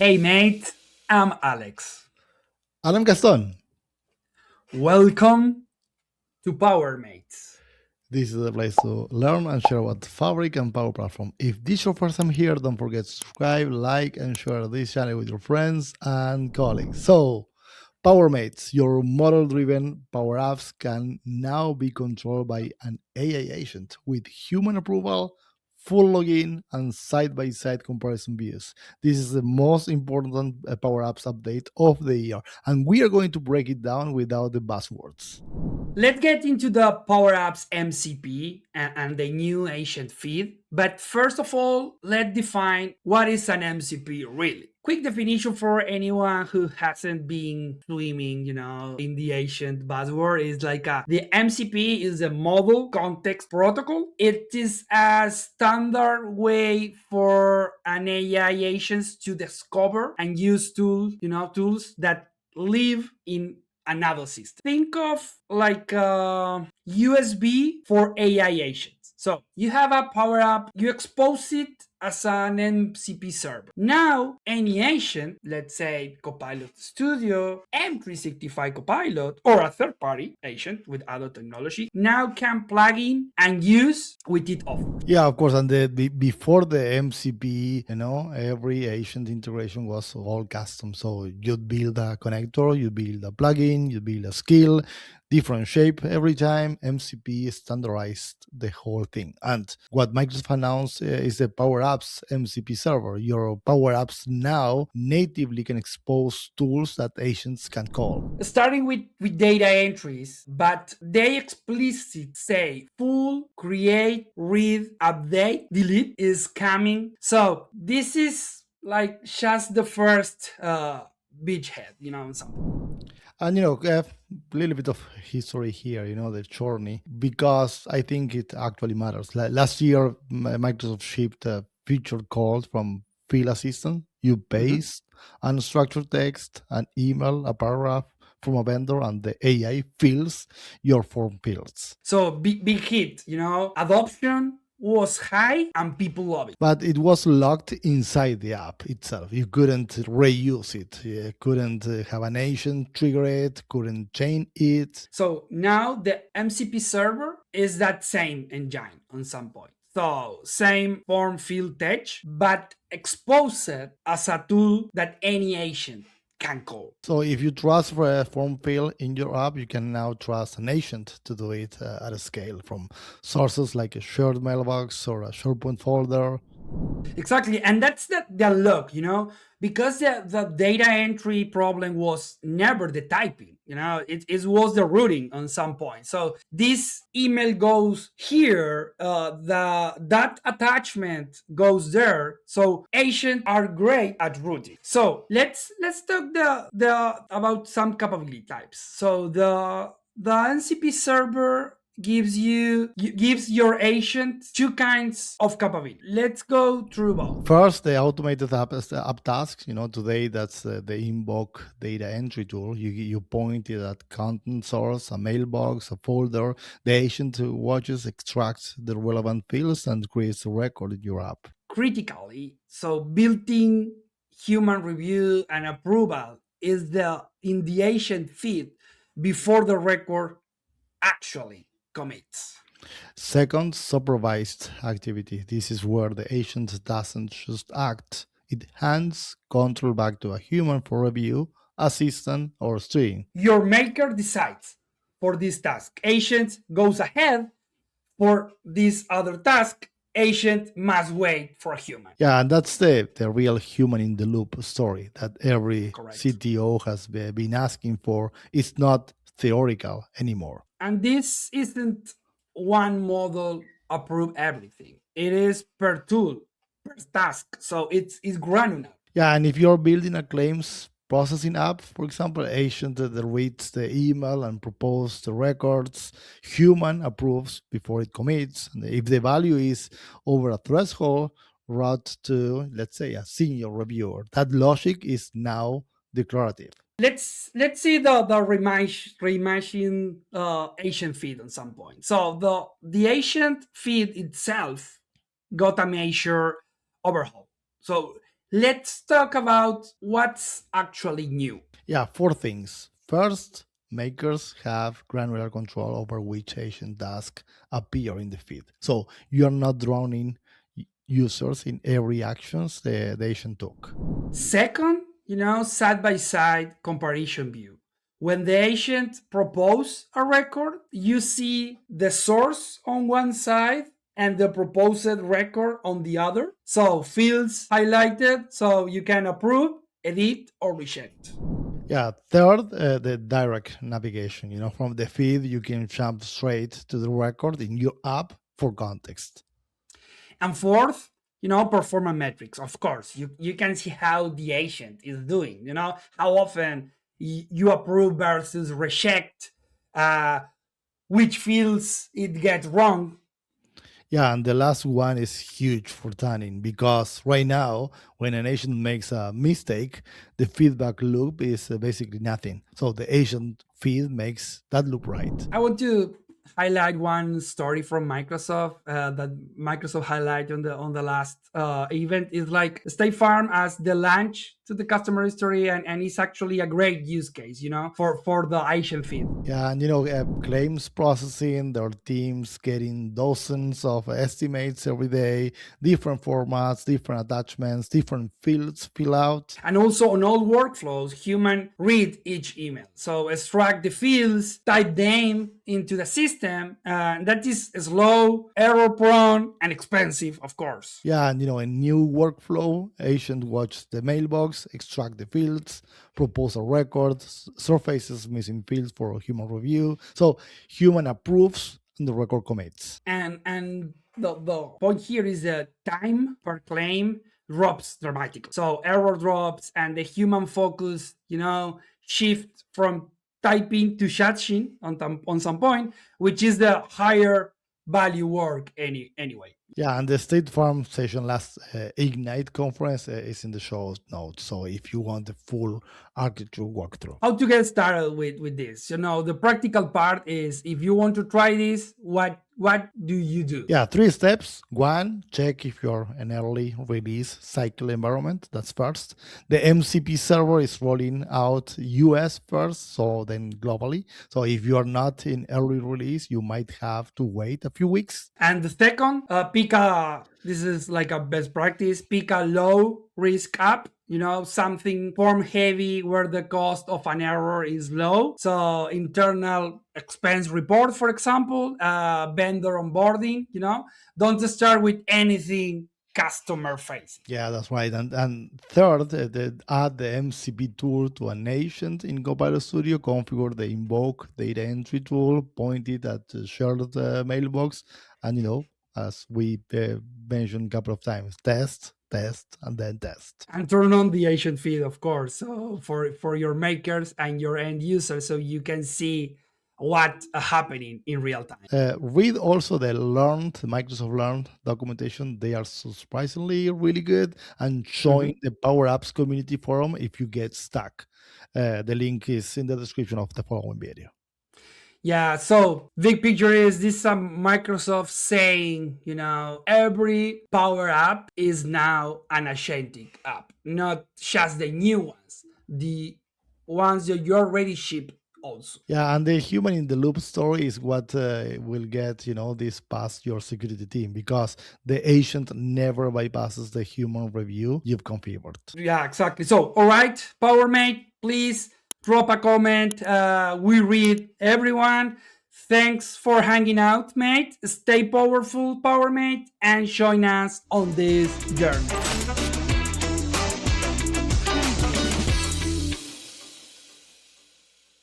Hey mate, I'm Alex. I'm Gastón. Welcome to Power Mates. This is the place to learn and share about Fabric and Power Platform. If this is your first time here, don't forget to subscribe, like, and share this channel with your friends and colleagues. So, Power Mates, your model-driven Power Apps can now be controlled by an AI agent with human approval, full login, and side-by-side comparison views. This is the most important Power Apps update of the year, and we are going to break it down without the buzzwords. Let's get into the Power Apps MCP and the new ancient feed. But first of all, let's define what is an MCP really. Quick definition for anyone who hasn't been swimming, in the ancient buzzword is the MCP is a model context protocol. It is a standard way for an AI agents to discover and use tools that live in another system. Think of like a USB for AI agents. So you have a Power App, you expose it as an MCP server. Now, any agent, let's say Copilot Studio, M365 Copilot, or a third party agent with other technology, now can plug in and use with it off. Yeah, of course. And before the MCP, every agent integration was all custom. So you'd build a connector, you build a plugin, you build a skill, different shape every time. MCP standardized the whole thing. And what Microsoft announced is the Power Apps MCP Server. Your Power Apps now natively can expose tools that agents can call. Starting with data entries, but they explicitly say full create, read, update, delete is coming. So this is like just the first beachhead, something. And a little bit of history here, the journey, because I think it actually matters. Last year, Microsoft shipped a feature called from Field Assistant. You paste unstructured text, an email, a paragraph from a vendor, and the AI fills your form fields. So big hit, adoption was high and people love it. But it was locked inside the app itself. You couldn't reuse it. You couldn't have an agent trigger it, couldn't chain it. So now the MCP server is that same engine on some point. So same form field tech, but exposed as a tool that any agent can call. So if you trust for a form field in your app, you can now trust an agent to do it at a scale from sources like a shared mailbox or a SharePoint folder. Exactly, and that's the look, because the data entry problem was never the typing, it was the routing on some point. So this email goes here, that attachment goes there. So agents are great at routing. So let's talk the about some capability types. So the NCP server gives your agent two kinds of capability. Let's go through both. First, the automated app tasks. Today that's the inbox data entry tool. You point it at content source, a mailbox, a folder. The agent watches, extracts the relevant fields, and creates a record in your app. Critically, so built-in human review and approval is the in the agent feed before the record actually commits. Second, supervised activity. This is where the agent doesn't just act, it hands control back to a human for review, assistant, or steering. Your maker decides for this task. Agent goes ahead for this other task. Agent must wait for a human. Yeah, and that's the real human in the loop story that every Correct. CTO has been asking for. It's not theoretical anymore. And this isn't one model approve everything. It is per tool, per task. So it's granular. Yeah, and if you're building a claims processing app, for example, agent that reads the email and proposes the records, human approves before it commits. And if the value is over a threshold, route to, let's say, a senior reviewer. That logic is now declarative. Let's see the reimagine agent feed on some point. So the agent feed itself got a major overhaul. So let's talk about what's actually new. Yeah, four things. First, makers have granular control over which agent task appear in the feed. So you're not drowning users in every actions the agent took. Second, side by side comparison view. When the agent propose a record, you see the source on one side and the proposed record on the other. So fields highlighted so you can approve, edit, or reject. Yeah, third, the direct navigation. From the feed, you can jump straight to the record in your app for context. And fourth, performance metrics. Of course, you can see how the agent is doing, how often you approve versus reject, which fields it gets wrong. Yeah, and the last one is huge for tanning because right now, when an agent makes a mistake, the feedback loop is basically nothing. So the agent feed makes that loop right. I want to highlight one story from Microsoft that Microsoft highlighted on the last event. Is like State Farm as the launch to the customer history, and it's actually a great use case, for the Asian feed. Yeah, and claims processing, their teams getting dozens of estimates every day, different formats, different attachments, different fields fill out. And also on all workflows, human read each email. So extract the fields, type them into the system. That is slow, error prone, and expensive, of course. Yeah, and a new workflow, agent watch the mailbox, extract the fields, propose a record, surfaces missing fields for human review. So human approves and the record commits. And the point here is that time per claim drops dramatically. So error drops and the human focus, shift from typing to chatting on some point, which is the higher value work anyway. Yeah, and the State Farm session last Ignite conference is in the show notes. So if you want the full architecture walkthrough. How to get started with this? The practical part is if you want to try this, what do you do? Yeah, three steps. One, check if you're an early release cycle environment. That's first. The MCP server is rolling out US first, so then globally. So if you're not in early release, you might have to wait a few weeks. And the second, this is like a best practice, pick a low risk app, something form heavy where the cost of an error is low. So internal expense report, for example, vendor onboarding, don't start with anything customer facing. Yeah, that's right. And third, add the MCP tool to an agent in Copilot Studio, configure the invoke data entry tool, point it at the shared mailbox, and as we mentioned a couple of times, test, and then test. And turn on the agent feed, of course, so for your makers and your end users, so you can see what happening in real time. Read also the Microsoft Learn documentation. They are surprisingly really good. And join the Power Apps community forum if you get stuck. The link is in the description of the following video. Yeah, so big picture is this Microsoft saying, every Power App is now an agentic app, not just the new ones, the ones that you already ship also. Yeah, and the human in the loop story is what will get this past your security team because the agent never bypasses the human review you've configured. Yeah, exactly. So, all right, PowerMate, please drop a comment. We read everyone. Thanks for hanging out, mate. Stay powerful, PowerMate, and join us on this journey.